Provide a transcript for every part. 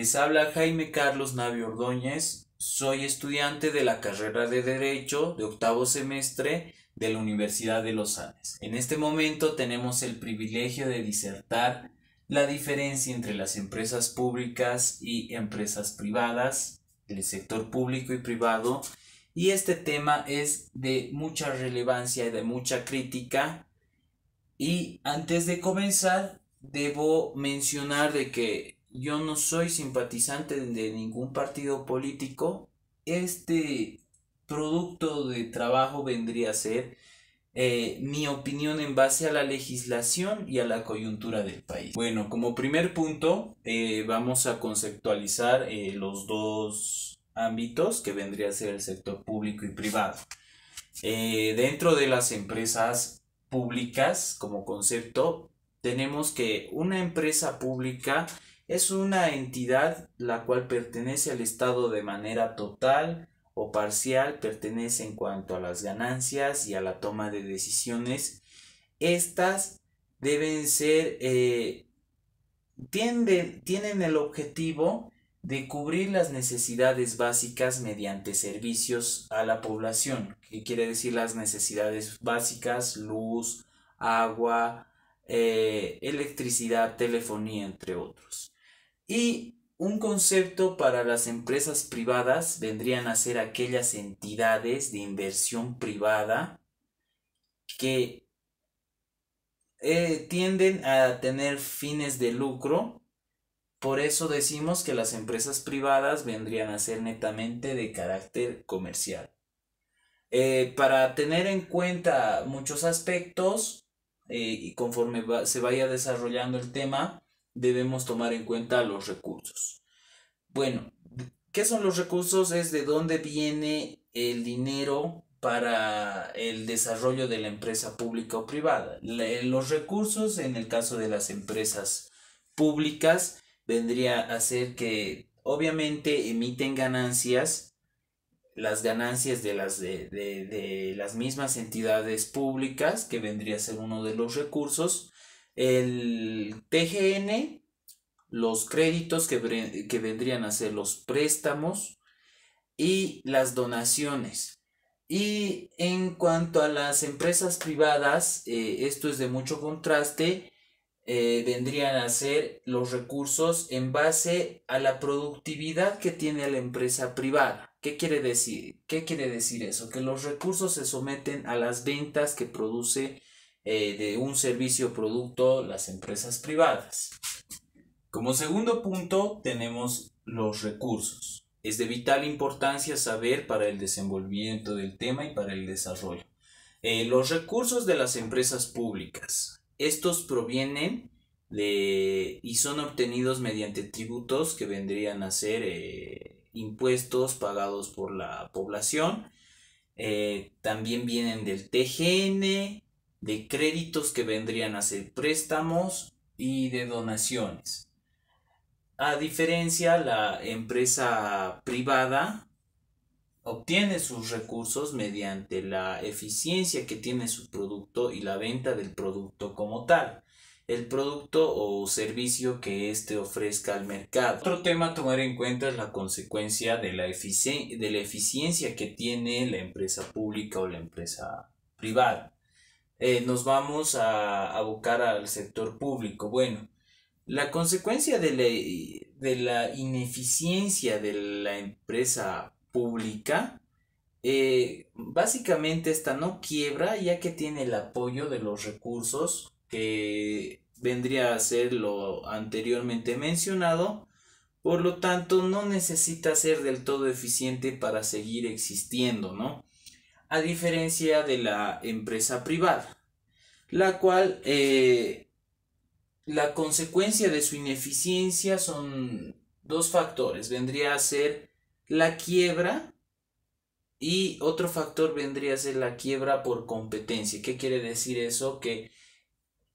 Les habla Jaime Carlos Navio Ordóñez, soy estudiante de la carrera de Derecho de octavo semestre de la Universidad de los Andes. En este momento tenemos el privilegio de disertar la diferencia entre las empresas públicas y empresas privadas, el sector público y privado, y este tema es de mucha relevancia y de mucha crítica. Y antes de comenzar, debo mencionar de que yo no soy simpatizante de ningún partido político. Este producto de trabajo vendría a ser mi opinión en base a la legislación y a la coyuntura del país. Bueno, como primer punto, vamos a conceptualizar los dos ámbitos que vendría a ser el sector público y privado. Dentro de las empresas públicas, como concepto, tenemos que una empresa pública es una entidad la cual pertenece al Estado de manera total o parcial, pertenece en cuanto a las ganancias y a la toma de decisiones. Estas deben ser, tienen el objetivo de cubrir las necesidades básicas mediante servicios a la población. ¿Qué quiere decir las necesidades básicas? Luz, agua, electricidad, telefonía, entre otros. Y un concepto para las empresas privadas vendrían a ser aquellas entidades de inversión privada que tienden a tener fines de lucro. Por eso decimos que las empresas privadas vendrían a ser netamente de carácter comercial. Para tener en cuenta muchos aspectos y conforme se vaya desarrollando el tema, debemos tomar en cuenta los recursos. Bueno, ¿qué son los recursos? Es de dónde viene el dinero para el desarrollo de la empresa pública o privada. Los recursos en el caso de las empresas públicas vendría a ser que obviamente emiten ganancias, las ganancias de las mismas entidades públicas, que vendría a ser uno de los recursos, el TGN, los créditos que vendrían a ser los préstamos y las donaciones. Y en cuanto a las empresas privadas, esto es de mucho contraste. Vendrían a ser los recursos en base a la productividad que tiene la empresa privada. ¿Qué quiere decir? ¿Qué quiere decir eso? Que los recursos se someten a las ventas que produce de un servicio o producto las empresas privadas. Como segundo punto tenemos los recursos. Es de vital importancia saber para el desenvolvimiento del tema y para el desarrollo. Los recursos de las empresas públicas. Estos provienen y son obtenidos mediante tributos que vendrían a ser impuestos pagados por la población. También vienen del TGN, de créditos que vendrían a ser préstamos y de donaciones. A diferencia, la empresa privada obtiene sus recursos mediante la eficiencia que tiene su producto y la venta del producto como tal, el producto o servicio que éste ofrezca al mercado. Otro tema a tomar en cuenta es la consecuencia de la eficiencia que tiene la empresa pública o la empresa privada. Nos vamos a abocar al sector público. Bueno, la consecuencia de la ineficiencia de la empresa pública, básicamente esta no quiebra ya que tiene el apoyo de los recursos que vendría a ser lo anteriormente mencionado. Por lo tanto, no necesita ser del todo eficiente para seguir existiendo, ¿no? A diferencia de la empresa privada, la cual la consecuencia de su ineficiencia son dos factores. Vendría a ser la quiebra y otro factor vendría a ser la quiebra por competencia. ¿Qué quiere decir eso? Que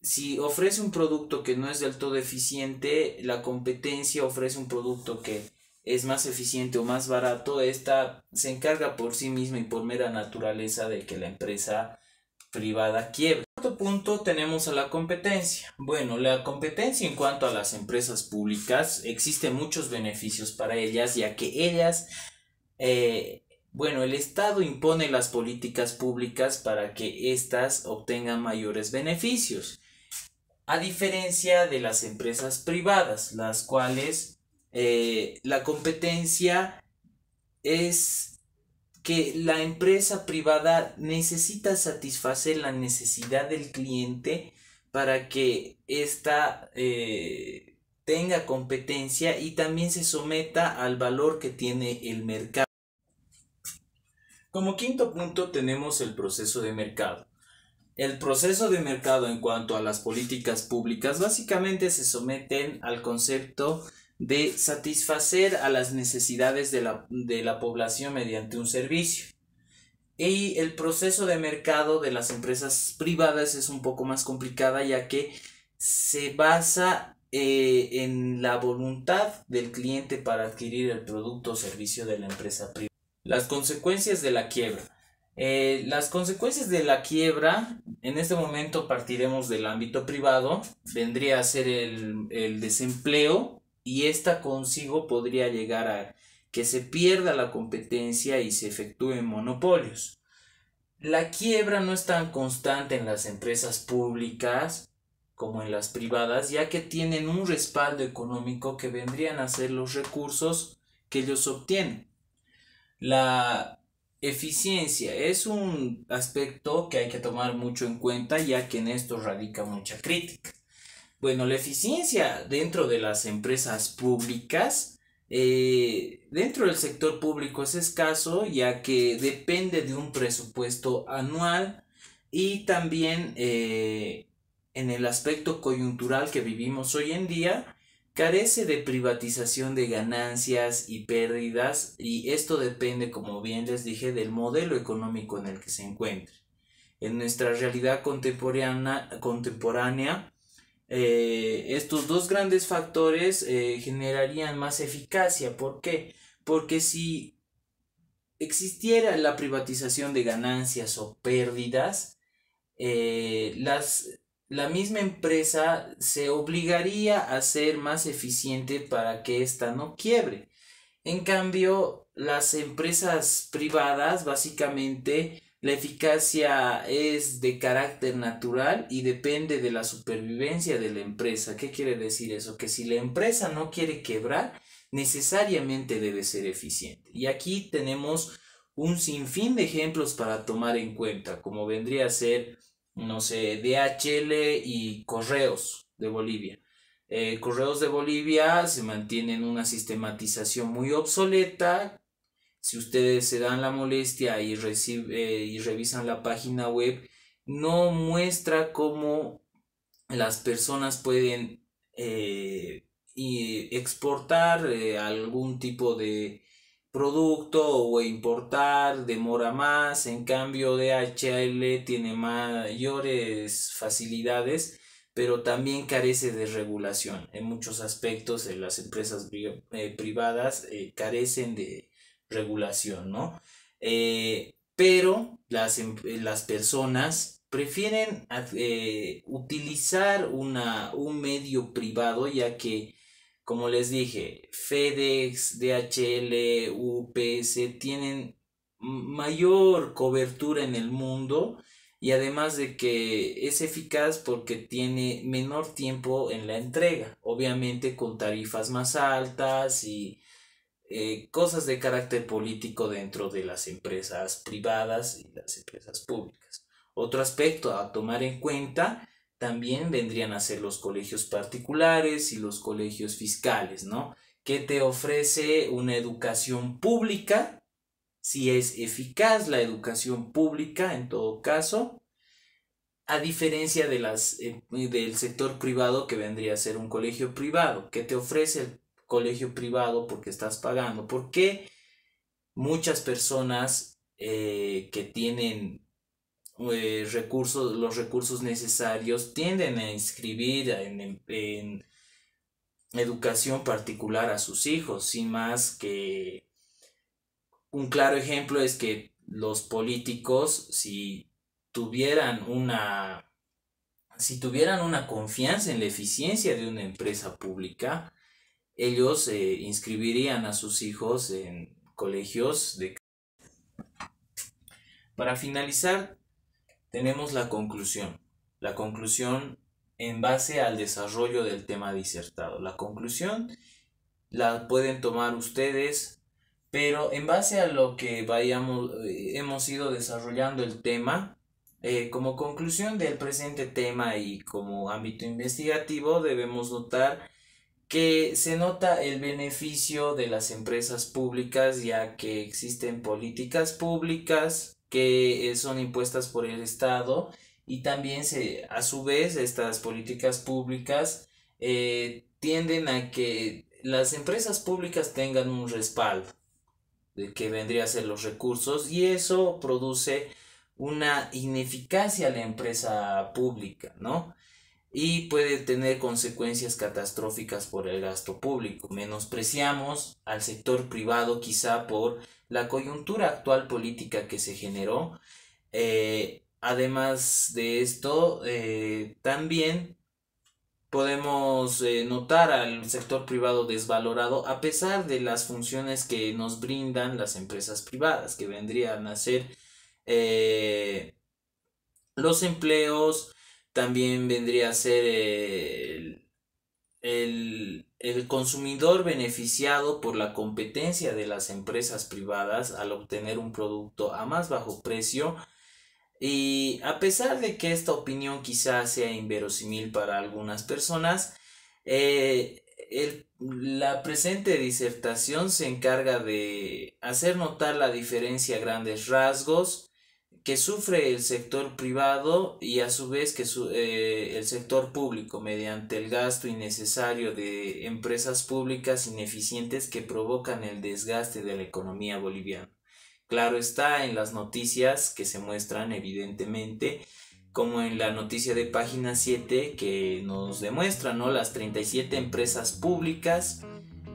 si ofrece un producto que no es del todo eficiente, la competencia ofrece un producto que es más eficiente o más barato, esta se encarga por sí misma y por mera naturaleza de que la empresa privada quiebre. Cuarto punto tenemos a la competencia. Bueno, la competencia en cuanto a las empresas públicas, existen muchos beneficios para ellas, ya que ellas, bueno, el Estado impone las políticas públicas para que éstas obtengan mayores beneficios, a diferencia de las empresas privadas, las cuales la competencia es que la empresa privada necesita satisfacer la necesidad del cliente para que ésta tenga competencia y también se someta al valor que tiene el mercado. Como quinto punto tenemos el proceso de mercado. El proceso de mercado en cuanto a las políticas públicas básicamente se someten al concepto de satisfacer a las necesidades de la población mediante un servicio. Y el proceso de mercado de las empresas privadas es un poco más complicada, ya que se basa en la voluntad del cliente para adquirir el producto o servicio de la empresa privada. Las consecuencias de la quiebra. Las consecuencias de la quiebra, en este momento partiremos del ámbito privado, vendría a ser el desempleo, y esta consigo podría llegar a que se pierda la competencia y se efectúen monopolios. La quiebra no es tan constante en las empresas públicas como en las privadas, ya que tienen un respaldo económico que vendrían a ser los recursos que ellos obtienen. La eficiencia es un aspecto que hay que tomar mucho en cuenta, ya que en esto radica mucha crítica. Bueno, la eficiencia dentro de las empresas públicas, dentro del sector público es escaso, ya que depende de un presupuesto anual, y también en el aspecto coyuntural que vivimos hoy en día, carece de privatización de ganancias y pérdidas, y esto depende, como bien les dije, del modelo económico en el que se encuentre. En nuestra realidad contemporánea, estos dos grandes factores generarían más eficacia. ¿Por qué? Porque si existiera la privatización de ganancias o pérdidas, eh, las, la misma empresa se obligaría a ser más eficiente para que ésta no quiebre. En cambio, las empresas privadas, básicamente, la eficacia es de carácter natural y depende de la supervivencia de la empresa. ¿Qué quiere decir eso? Que si la empresa no quiere quebrar, necesariamente debe ser eficiente. Y aquí tenemos un sinfín de ejemplos para tomar en cuenta, como vendría a ser, no sé, DHL y Correos de Bolivia. Correos de Bolivia se mantiene en una sistematización muy obsoleta. Si ustedes se dan la molestia y revisan la página web, no muestra cómo las personas pueden exportar algún tipo de producto o importar, demora más. En cambio, DHL tiene mayores facilidades, pero también carece de regulación. En muchos aspectos, las empresas privadas carecen de regulación, ¿no? Pero las personas prefieren utilizar un medio privado, ya que, como les dije, FedEx, DHL, UPS tienen mayor cobertura en el mundo, y además de que es eficaz porque tiene menor tiempo en la entrega, obviamente con tarifas más altas y cosas de carácter político dentro de las empresas privadas y las empresas públicas. Otro aspecto a tomar en cuenta también vendrían a ser los colegios particulares y los colegios fiscales, ¿no? Que te ofrece una educación pública, si es eficaz la educación pública en todo caso, a diferencia de del sector privado, que vendría a ser un colegio privado. ¿Qué te ofrece el colegio privado? Porque estás pagando. ¿Por qué muchas personas que tienen los recursos necesarios tienden a inscribir en educación particular a sus hijos? Sin más que un claro ejemplo es que los políticos, si tuvieran una si tuvieran una confianza en la eficiencia de una empresa pública, ellos inscribirían a sus hijos en colegios de... Para finalizar, tenemos la conclusión. La conclusión en base al desarrollo del tema disertado. La conclusión la pueden tomar ustedes, pero en base a lo que hemos ido desarrollando el tema, como conclusión del presente tema y como ámbito investigativo, debemos notar que se nota el beneficio de las empresas públicas, ya que existen políticas públicas que son impuestas por el Estado, y también a su vez estas políticas públicas tienden a que las empresas públicas tengan un respaldo de que vendría a ser los recursos, y eso produce una ineficacia a la empresa pública, ¿no? Y puede tener consecuencias catastróficas por el gasto público. Menospreciamos al sector privado quizá por la coyuntura actual política que se generó. Además de esto, también podemos notar al sector privado desvalorado a pesar de las funciones que nos brindan las empresas privadas, que vendrían a ser los empleos. También vendría a ser el consumidor beneficiado por la competencia de las empresas privadas al obtener un producto a más bajo precio. Y a pesar de que esta opinión quizás sea inverosímil para algunas personas, la presente disertación se encarga de hacer notar la diferencia a grandes rasgos que sufre el sector privado y a su vez que el sector público mediante el gasto innecesario de empresas públicas ineficientes que provocan el desgaste de la economía boliviana. Claro está en las noticias que se muestran evidentemente, como en la noticia de página 7 que nos demuestra, ¿no?, las 37 empresas públicas,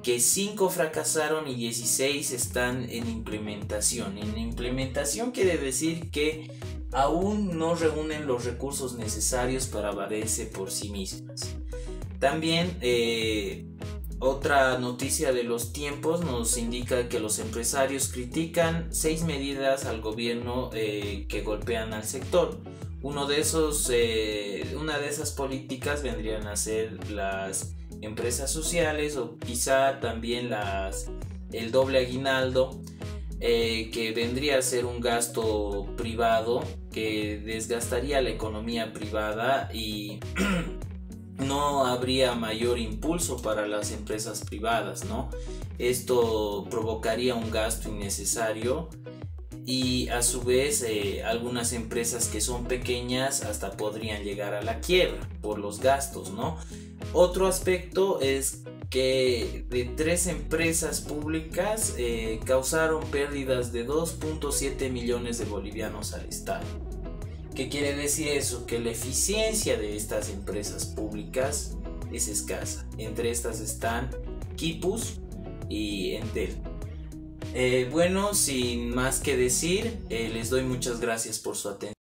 que 5 fracasaron y 16 están en implementación. En implementación quiere decir que aún no reúnen los recursos necesarios para valerse por sí mismas. También otra noticia de los tiempos nos indica que los empresarios critican 6 medidas al gobierno que golpean al sector. Una de esas políticas vendrían a ser las empresas sociales, o quizá también el doble aguinaldo, que vendría a ser un gasto privado que desgastaría la economía privada y no habría mayor impulso para las empresas privadas, ¿no? Esto provocaría un gasto innecesario y a su vez algunas empresas que son pequeñas hasta podrían llegar a la quiebra por los gastos, ¿no? Otro aspecto es que de 3 empresas públicas causaron pérdidas de 2.7 millones de bolivianos al Estado. ¿Qué quiere decir eso? Que la eficiencia de estas empresas públicas es escasa. Entre estas están Quipus y Entel. Bueno, sin más que decir, les doy muchas gracias por su atención.